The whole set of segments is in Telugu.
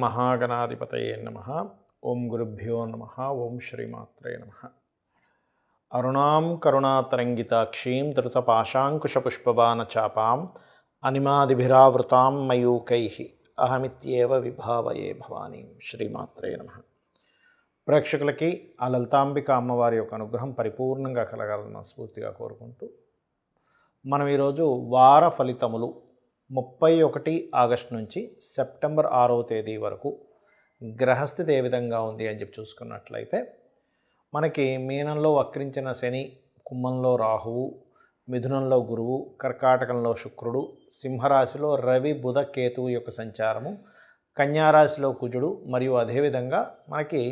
మహాగణాధిపతయే నమః. ఓం గురుభ్యో నమః. ఓం శ్రీమాత్రే నమః. అరుణాం కరుణాతరంగితాక్షీం ధృతపాశాంకుశపుష్పబాణచాపాం అనిమాదిభిరావృతాం మయూకైః అహమిత్యేవ విభావయే భవానీం. శ్రీమాత్రే నమః. ప్రేక్షకులకి ఆ లలితాంబిక అమ్మవారి యొక్క అనుగ్రహం పరిపూర్ణంగా కలగాలని మనస్ఫూర్తిగా కోరుకుంటూ మనం ఈరోజు వార ఫలితములు 31 ఆగస్టు నుంచి సెప్టెంబర్ 6వ తేదీ వరకు గ్రహస్థితి ఏ విధంగా ఉంది అని చెప్పి చూసుకున్నట్లయితే మనకి మీనంలో వక్రించిన శని, కుంభంలో రాహువు, మిథునంలో గురువు, కర్కాటకంలో శుక్రుడు, సింహరాశిలో రవి, బుధ, కేతువు యొక్క సంచారము, కన్యారాశిలో కుజుడు, మరియు అదేవిధంగా మనకి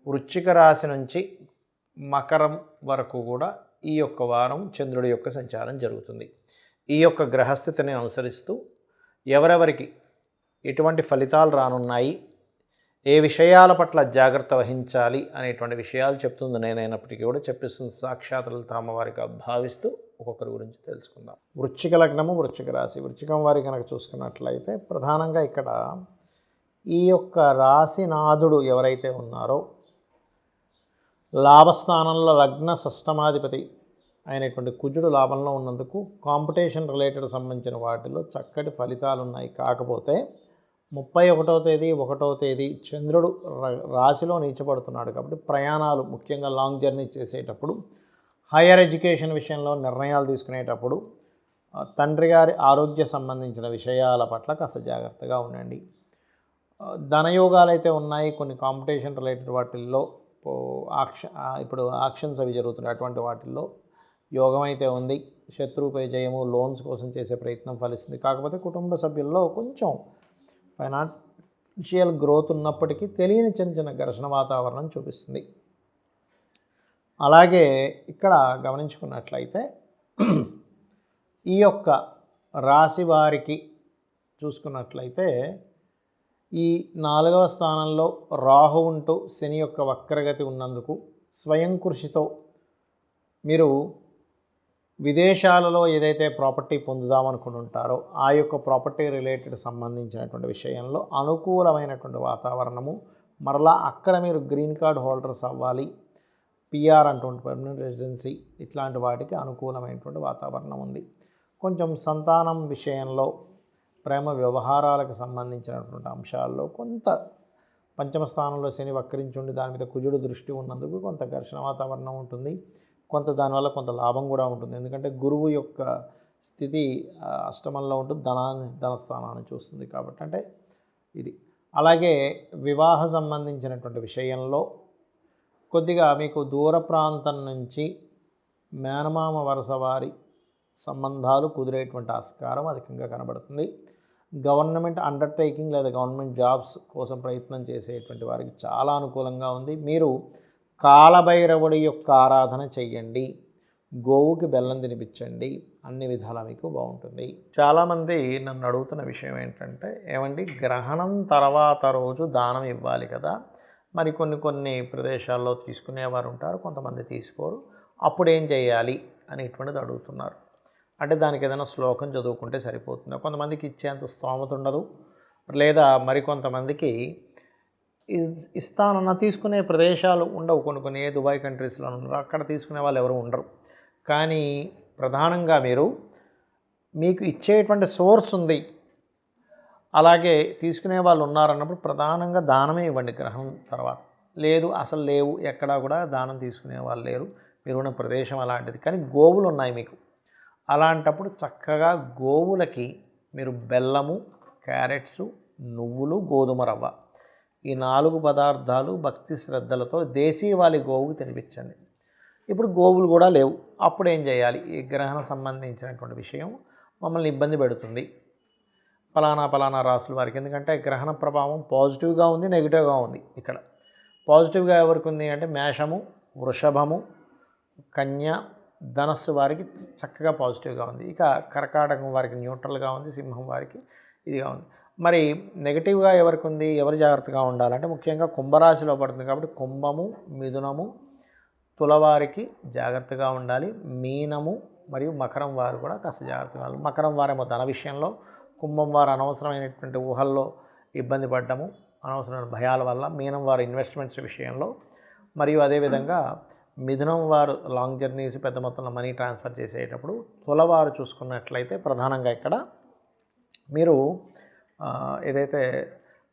వృశ్చిక రాశి నుంచి మకరం వరకు కూడా ఈ యొక్క వారం చంద్రుడి యొక్క సంచారం జరుగుతుంది. ఈ యొక్క గ్రహస్థితిని అనుసరిస్తూ ఎవరెవరికి ఎటువంటి ఫలితాలు రానున్నాయి, ఏ విషయాల పట్ల జాగ్రత్త వహించాలి అనేటువంటి విషయాలు చెప్తుంది నేనైనప్పటికీ కూడా చెప్పిస్తుంది సాక్షాత్ లలితామ్మవారిగా భావిస్తూ ఒక్కొక్కరి గురించి తెలుసుకుందాం. వృశ్చిక లగ్నము, వృశ్చిక రాశి. వృశ్చికం వారి కనుక చూసుకున్నట్లయితే ప్రధానంగా ఇక్కడ ఈ యొక్క రాశినాథుడు ఎవరైతే ఉన్నారో లాభస్థానంలో లగ్న షష్టమాధిపతి అయినటువంటి కుజుడు లాభంలో ఉన్నందుకు కాంపిటీషన్ రిలేటెడ్ సంబంధించిన వాటిలో చక్కటి ఫలితాలు ఉన్నాయి. కాకపోతే 31వ తేదీ 1వ తేదీ చంద్రుడు రాశిలో నీచపడుతున్నాడు కాబట్టి ప్రయాణాలు, ముఖ్యంగా లాంగ్ జర్నీ చేసేటప్పుడు, హైయర్ ఎడ్యుకేషన్ విషయంలో నిర్ణయాలు తీసుకునేటప్పుడు, తండ్రి గారి ఆరోగ్య సంబంధించిన విషయాల పట్ల కాస్త జాగ్రత్తగా ఉండండి. ధనయోగాలు అయితే ఉన్నాయి. కొన్ని కాంపిటీషన్ రిలేటెడ్ వాటిల్లో ఇప్పుడు ఆక్షన్స్ అవి జరుగుతున్నాయి. అటువంటి వాటిల్లో యోగం అయితే ఉంది. శత్రువుపై జయము, లోన్స్ కోసం చేసే ప్రయత్నం ఫలిస్తుంది. కాకపోతే కుటుంబ సభ్యుల్లో కొంచెం ఫైనాన్షియల్ గ్రోత్ ఉన్నప్పటికీ తెలియని చిన్న చిన్న ఘర్షణ వాతావరణం చూపిస్తుంది. అలాగే ఇక్కడ గమనించుకున్నట్లయితే ఈ యొక్క రాశి వారికి చూసుకున్నట్లయితే ఈ 4వ స్థానంలో రాహు ఉంటూ శని యొక్క వక్రగతి ఉన్నందుకు స్వయం కృషితో మీరు విదేశాలలో ఏదైతే ప్రాపర్టీ పొందుదామనుకుంటుంటారో ఆ యొక్క ప్రాపర్టీ రిలేటెడ్ సంబంధించినటువంటి విషయంలో అనుకూలమైనటువంటి వాతావరణము, మరలా అక్కడ మీరు గ్రీన్ కార్డ్ హోల్డర్స్ అవ్వాలి, పిఆర్ అంటువంటి పర్మనెంట్ రెసిడెన్సీ, ఇట్లాంటి వాటికి అనుకూలమైనటువంటి వాతావరణం ఉంది. కొంచెం సంతానం విషయంలో, ప్రేమ వ్యవహారాలకు సంబంధించినటువంటి అంశాల్లో కొంత పంచమ స్థానంలో శని వక్రించుండి దాని మీద కుజుడు దృష్టి ఉన్నందుకు కొంత ఘర్షణ వాతావరణం ఉంటుంది. కొంత దానివల్ల కొంత లాభం కూడా ఉంటుంది. ఎందుకంటే గురువు యొక్క స్థితి అష్టమంలో ఉంటుంది, ధనస్థానాన్ని చూస్తుంది కాబట్టి. అంటే ఇది అలాగే వివాహ సంబంధించినటువంటి విషయంలో కొద్దిగా మీకు దూర ప్రాంతం నుంచి మేనమామ వరుస వారి సంబంధాలు కుదిరేటువంటి ఆస్కారం అధికంగా కనబడుతుంది. గవర్నమెంట్ అండర్టేకింగ్ లేదా గవర్నమెంట్ జాబ్స్ కోసం ప్రయత్నం చేసేటువంటి వారికి చాలా అనుకూలంగా ఉంది. మీరు కాలభైరవుడి యొక్క ఆరాధన చెయ్యండి, గోవుకి బెల్లం తినిపించండి, అన్ని విధాలా మీకు బాగుంటుంది. చాలామంది నన్ను అడుగుతున్న విషయం ఏంటంటే, ఏమండి గ్రహణం తర్వాత రోజు దానం ఇవ్వాలి కదా, మరి కొన్ని ప్రదేశాల్లో తీసుకునేవారు ఉంటారు, కొంతమంది తీసుకోరు, అప్పుడు ఏం చేయాలి అనేటువంటిది అడుగుతున్నారు. అంటే దానికి ఏదైనా శ్లోకం చదువుకుంటే సరిపోతుంది. కొంతమందికి ఇచ్చేంత స్తోమత ఉండదు, లేదా మరికొంతమందికి ఇస్తానన్న తీసుకునే ప్రదేశాలు ఉండవు. కొన్ని దుబాయ్ కంట్రీస్లో ఉన్నారు, అక్కడ తీసుకునే వాళ్ళు ఎవరు ఉండరు. కానీ ప్రధానంగా మీకు ఇచ్చేటువంటి సోర్స్ ఉంది, అలాగే తీసుకునే వాళ్ళు ఉన్నారన్నప్పుడు ప్రధానంగా దానమే ఇవ్వండి గ్రహణం తర్వాత. లేదు అసలు లేవు, ఎక్కడా కూడా దానం తీసుకునే వాళ్ళు లేరు, మీరున్న ప్రదేశం అలాంటిది, కానీ గోవులు ఉన్నాయి మీకు, అలాంటప్పుడు చక్కగా గోవులకి మీరు బెల్లము, క్యారెట్సు, నువ్వులు, గోధుమ రవ్వ, ఈ 4 పదార్థాలు భక్తి శ్రద్ధలతో దేశీవాలి గోవుకి తినిపించండి. ఇప్పుడు గోవులు కూడా లేవు, అప్పుడు ఏం చేయాలి? ఈ గ్రహణ సంబంధించినటువంటి విషయం మమ్మల్ని ఇబ్బంది పెడుతుంది పలానా రాసుల వారికి. ఎందుకంటే గ్రహణ ప్రభావం పాజిటివ్గా ఉంది, నెగిటివ్గా ఉంది. ఇక్కడ పాజిటివ్గా ఎవరికి ఉంది అంటే మేషము, వృషభము, కన్య, ధనస్సు వారికి చక్కగా పాజిటివ్గా ఉంది. ఇక కర్కాటకం వారికి న్యూట్రల్గా ఉంది, సింహం వారికి ఇదిగా ఉంది. మరి నెగిటివ్గా ఎవరికి ఉంది, ఎవరు జాగ్రత్తగా ఉండాలంటే ముఖ్యంగా కుంభరాశిలో పడుతుంది కాబట్టి కుంభము, మిథునము, తులవారికి జాగ్రత్తగా ఉండాలి. మీనము మరియు మకరం వారు కూడా కాస్త జాగ్రత్తగా ఉండాలి. మకరం వారేమో ధన విషయంలో, కుంభం వారు అనవసరమైనటువంటి ఊహల్లో ఇబ్బంది పడ్డము, అనవసరమైన భయాల వల్ల. మీనం వారు ఇన్వెస్ట్మెంట్స్ విషయంలో, మరియు అదేవిధంగా మిథునం వారు లాంగ్ జర్నీస్, పెద్ద మొత్తంలో మనీ ట్రాన్స్ఫర్ చేసేటప్పుడు. తులవారు చూసుకున్నట్లయితే ప్రధానంగా ఇక్కడ మీరు ఏదైతే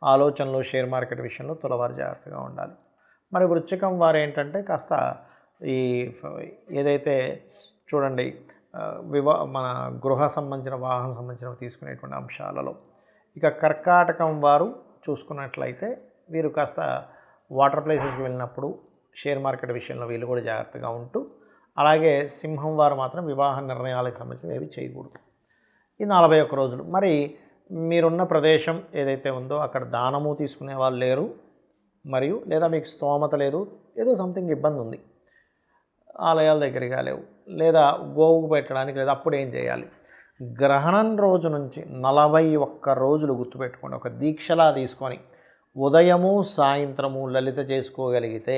ఆలోచనలు షేర్ మార్కెట్ విషయంలో తులవారు జాగ్రత్తగా ఉండాలి. మరి వృశ్చికం వారు ఏంటంటే కాస్త ఈ ఏదైతే చూడండి మన గృహ సంబంధించిన, వాహనం సంబంధించినవి తీసుకునేటువంటి అంశాలలో. ఇక కర్కాటకం వారు చూసుకున్నట్లయితే వీరు కాస్త వాటర్ ప్లేసెస్కి వెళ్ళినప్పుడు షేర్ మార్కెట్ విషయంలో వీళ్ళు కూడా జాగ్రత్తగా ఉంటూ, అలాగే సింహం వారు మాత్రం వివాహ నిర్ణయాలకు సంబంధించి ఏవి చేయకూడదు. ఈ 41 రోజులు. మరి మీరున్న ప్రదేశం ఏదైతే ఉందో అక్కడ దానము తీసుకునే వాళ్ళు లేరు, మరియు లేదా మీకు స్తోమత లేదు, ఏదో సంథింగ్ ఇబ్బంది ఉంది, ఆలయాల దగ్గరగా లేవు, లేదా గోవుకు పెట్టడానికి లేదా, అప్పుడు ఏం చేయాలి? గ్రహణం రోజు నుంచి 41 రోజులు గుర్తుపెట్టుకోండి. ఒక దీక్షలా తీసుకొని ఉదయము సాయంత్రము లలిత చేసుకోగలిగితే,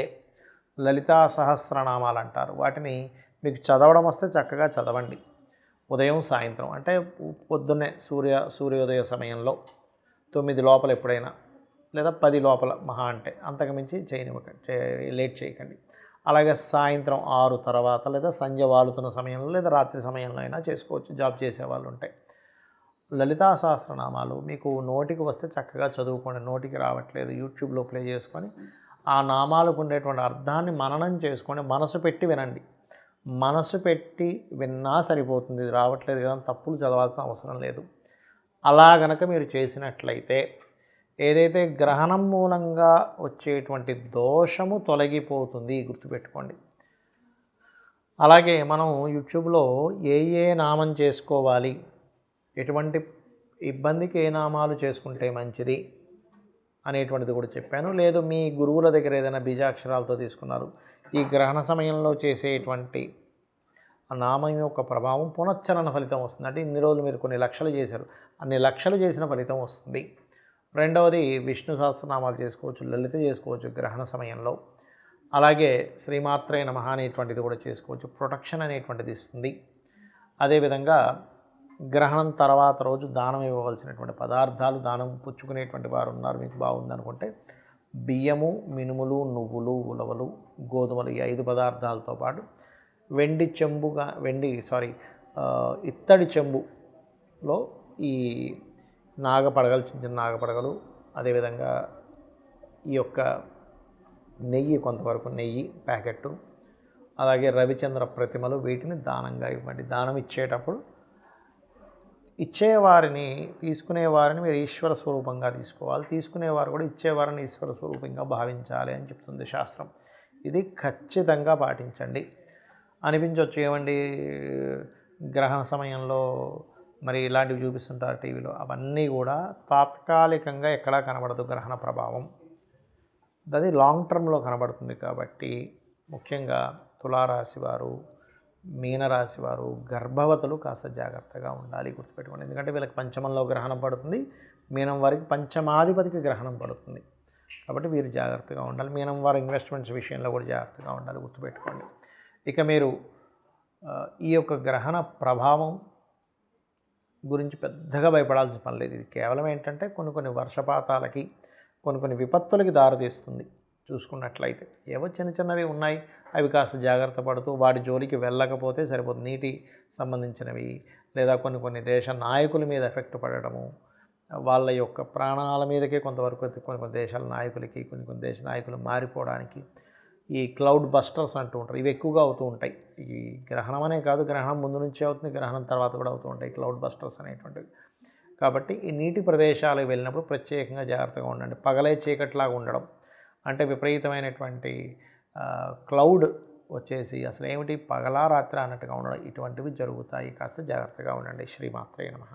లలితా సహస్రనామాలు అంటారు వాటిని, మీకు చదవడం వస్తే చక్కగా చదవండి. ఉదయం సాయంత్రం అంటే పొద్దున్నే సూర్యోదయ సమయంలో 9 లోపల ఎప్పుడైనా, లేదా 10 లోపల మహా అంటే, అంతకుమించి లేట్ చేయకండి. అలాగే సాయంత్రం 6 తర్వాత, లేదా సంధ్య వాలుతున్న సమయంలో, లేదా రాత్రి సమయంలో అయినా చేసుకోవచ్చు, జాబ్ చేసేవాళ్ళు ఉంటే. లలితా సహస్రనామాలు మీకు నోటికి వస్తే చక్కగా చదువుకోండి. నోటికి రావట్లేదు, యూట్యూబ్లో ప్లే చేసుకొని ఆ నామాలకు ఉండేటువంటి అర్థాన్ని మననం చేసుకొని మనసు పెట్టి వినండి. మనసు పెట్టి విన్నా సరిపోతుంది. రావట్లేదు కదా, తప్పులు చదవాల్సిన అవసరం లేదు. అలా గనక మీరు చేసినట్లయితే ఏదైతే గ్రహణం మూలంగా వచ్చేటువంటి దోషము తొలగిపోతుంది, గుర్తుపెట్టుకోండి. అలాగే మనం యూట్యూబ్లో ఏ నామం చేసుకోవాలి, ఎటువంటి ఇబ్బందికి ఏ నామాలు చేసుకుంటే మంచిది అనేటువంటిది కూడా చెప్పాను. లేదు మీ గురువుల దగ్గర ఏదైనా బీజాక్షరాలతో తీసుకున్నారు, ఈ గ్రహణ సమయంలో చేసేటువంటి ఆ నామం యొక్క ప్రభావం పునశ్చరణ ఫలితం వస్తుంది. అంటే ఇన్ని రోజులు మీరు కొన్ని లక్షలు చేశారు, అన్ని లక్షలు చేసిన ఫలితం వస్తుంది. రెండవది విష్ణు సహస్రనామాలు చేసుకోవచ్చు, లలిత చేసుకోవచ్చు గ్రహణ సమయంలో. అలాగే శ్రీమాత్రే నమః అనేటువంటిది కూడా చేసుకోవచ్చు, ప్రొటెక్షన్ అనేటువంటిది ఇస్తుంది. అదేవిధంగా గ్రహణం తర్వాత రోజు దానం ఇవ్వవలసినటువంటి పదార్థాలు, దానం పుచ్చుకునేటువంటి వారు ఉన్నారు, మీకు బాగుందనుకుంటే బియ్యము, మినుములు, నువ్వులు, ఉలవలు, గోధుమలు, ఈ 5 పదార్థాలతో పాటు ఇత్తడి చెంబులో ఈ నాగపడగలు, చిన్న చిన్న నాగపడగలు, అదేవిధంగా ఈ యొక్క నెయ్యి, కొంతవరకు నెయ్యి ప్యాకెట్టు, అలాగే రవిచంద్ర ప్రతిమలు, వీటిని దానంగా ఇవ్వండి. దానం ఇచ్చేటప్పుడు ఇచ్చేవారిని, తీసుకునేవారిని మీరు ఈశ్వర స్వరూపంగా తీసుకోవాలి, తీసుకునేవారు కూడా ఇచ్చేవారిని ఈశ్వర స్వరూపంగా భావించాలి అని చెప్తుంది శాస్త్రం. ఇది ఖచ్చితంగా పాటించండి. అనిపించవచ్చు ఏమండి గ్రహణ సమయంలో మరి ఇలాంటివి చూపిస్తుంటారు టీవీలో, అవన్నీ కూడా తాత్కాలికంగా ఎక్కడా కనబడదు గ్రహణ ప్రభావం, అది లాంగ్ టర్మ్లో కనబడుతుంది. కాబట్టి ముఖ్యంగా తులారాశి వారు, మీనరాశి వారు, గర్భవతులు కాస్త జాగ్రత్తగా ఉండాలి, గుర్తుపెట్టుకోండి. ఎందుకంటే వీళ్ళకి పంచమంలో గ్రహణం పడుతుంది, మీనం వారికి పంచమాధిపతికి గ్రహణం పడుతుంది. కాబట్టి వీరు జాగ్రత్తగా ఉండాలి. మీనం వారి ఇన్వెస్ట్మెంట్స్ విషయంలో కూడా జాగ్రత్తగా ఉండాలి, గుర్తుపెట్టుకోండి. ఇక మీరు ఈ యొక్క గ్రహణ ప్రభావం గురించి పెద్దగా భయపడాల్సిన పని లేదు. ఇది కేవలం ఏంటంటే కొన్ని వర్షపాతాలకి, కొన్ని విపత్తులకి దారితీస్తుంది. చూసుకున్నట్లయితే ఏవో చిన్న చిన్నవి ఉన్నాయి, అవి కాస్త జాగ్రత్త పడుతూ వాటి జోలికి వెళ్ళకపోతే సరిపోతుంది. నీటి సంబంధించినవి, లేదా కొన్ని దేశ నాయకుల మీద ఎఫెక్ట్ పడడము, వాళ్ళ యొక్క ప్రాణాల మీదకే కొంతవరకు, కొన్ని దేశాల నాయకులకి, కొన్ని దేశ నాయకులు మారిపోవడానికి ఈ క్లౌడ్ బస్టర్స్ అంటూ ఉంటారు, ఇవి ఎక్కువగా అవుతూ ఉంటాయి. ఈ గ్రహణం అనే కాదు, గ్రహణం ముందు నుంచే అవుతుంది, గ్రహణం తర్వాత కూడా అవుతూ ఉంటాయి క్లౌడ్ బస్టర్స్ అనేటువంటివి. కాబట్టి ఈ నీటి ప్రదేశాలకు వెళ్ళినప్పుడు ప్రత్యేకంగా జాగ్రత్తగా ఉండండి. పగలే చీకట్లాగా ఉండడం, అంటే విపరీతమైనటువంటి క్లౌడ్ వచ్చేసి అసలు ఏమిటి పగలా రాత్రి అన్నట్టుగా ఉండడం, ఇటువంటివి జరుగుతాయి. కాస్త జాగ్రత్తగా ఉండండి. శ్రీమాత్రే నమః.